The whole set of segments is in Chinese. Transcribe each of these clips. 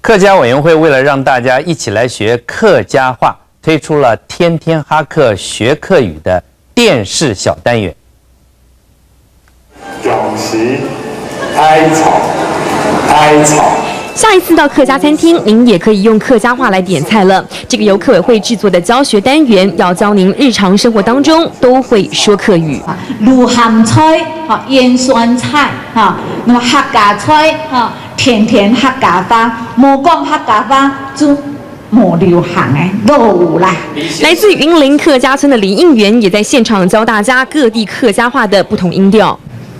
客家委员会为了让大家一起来学客家话，推出了天天哈客学客语的电视小单元。讲时哀草，哀草。下一次到客家餐厅，您也可以用客家话来点菜了。这个由客委会制作的教学单元，要教您日常生活当中都会说客语。卤鹹菜、腌酸菜、那么客家菜、甜甜客家話，冇講客家話就冇流行嘅都有啦。来自云林客家村的林应元也在现场教大家各地客家话的不同音调。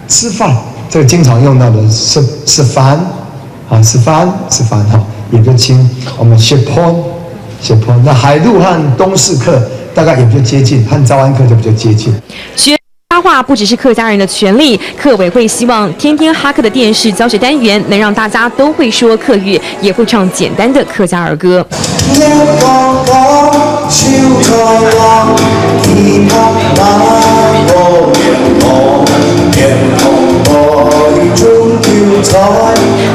吃饭，这个经常用到的吃饭。吃饭哈，也比较轻。我们学坡，那海陆和东势客大概也比较接近，和招安客就比较接近。学客家话不只是客家人的权利，客委会希望天天哈客的电视教学单元能让大家都会说客语，也会唱简单的客家儿歌。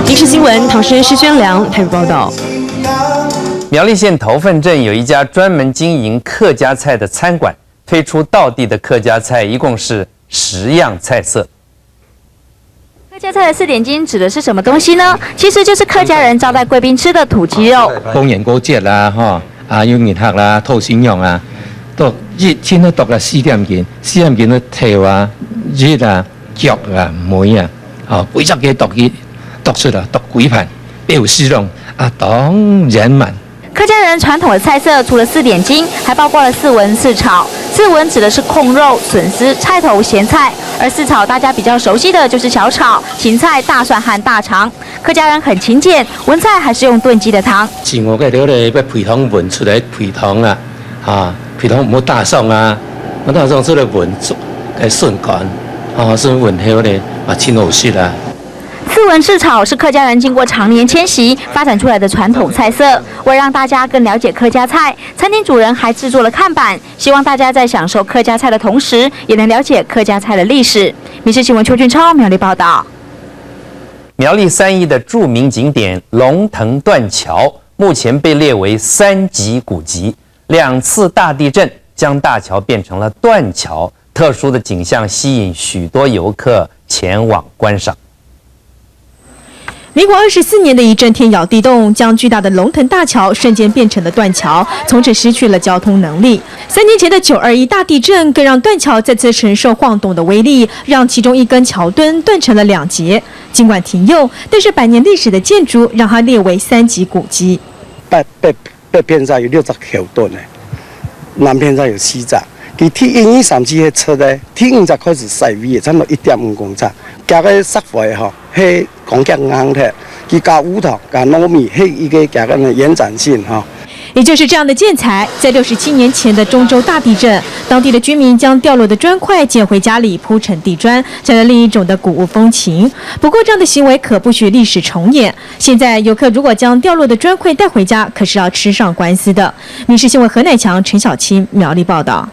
民视新闻，唐诗施宣良台北报道。苗栗县头份镇有一家专门经营客家菜的餐馆，推出道地的客家菜，一共是10样菜色。客家菜的4点金指的是什么东西呢？其实就是客家人招待贵宾吃的土鸡肉。公園嗰隻啦，有熱客啦，兔先用啊，都熱天都讀啦4點件，4點件都條啊、熱啊、腳啊、梅啊，幾十幾讀出啦，讀幾盤，表示容當然滿。客家人传统的菜色除了4点金，还包括了4文4炒。4文指的是控肉、笋丝、菜头、咸菜，而4炒大家比较熟悉的就是小炒、芹菜、大蒜和大肠。客家人很勤俭，文菜还是用炖鸡的汤。自我嘅料理要配湯煨出嚟，配湯啊，配湯唔好大餸啊，我大餸出嚟煨嘅順乾，所以煨後咧清好食啦。4文4炒是客家人经过常年迁徙发展出来的传统菜色。为了让大家更了解客家菜，餐厅主人还制作了看板，希望大家在享受客家菜的同时，也能了解客家菜的历史。民视新闻邱俊超苗栗报道。苗栗3义的著名景点龙腾断桥，目前被列为3级古迹。2次大地震将大桥变成了断桥，特殊的景象吸引许多游客前往观赏。民国24年的一阵天摇地动，将巨大的龙腾大桥瞬间变成了断桥，从此失去了交通能力。3年前的921大地震更让断桥再次承受晃动的威力，让其中一根桥墩断成了2截。尽管停用，但是100年历史的建筑让它列为3级古迹。北边上有60桥墩的，南边上有4只。佢T123嘅车咧，T5開始細 V 嘅，差唔多1.5公尺。加個石灰嗬，係鋼筋硬嘅，佢加烏頭、加糯米，係一個加個延展性哈。也就是这样的建材，在67年前的中州大地震，当地的居民将掉落的砖块捡回家里铺成地砖，成了另一种的古物风情。不过这样的行为可不许历史重演。现在游客如果将掉落的砖块带回家，可是要吃上官司的。民视新闻何乃强、陈小青苗栗报道。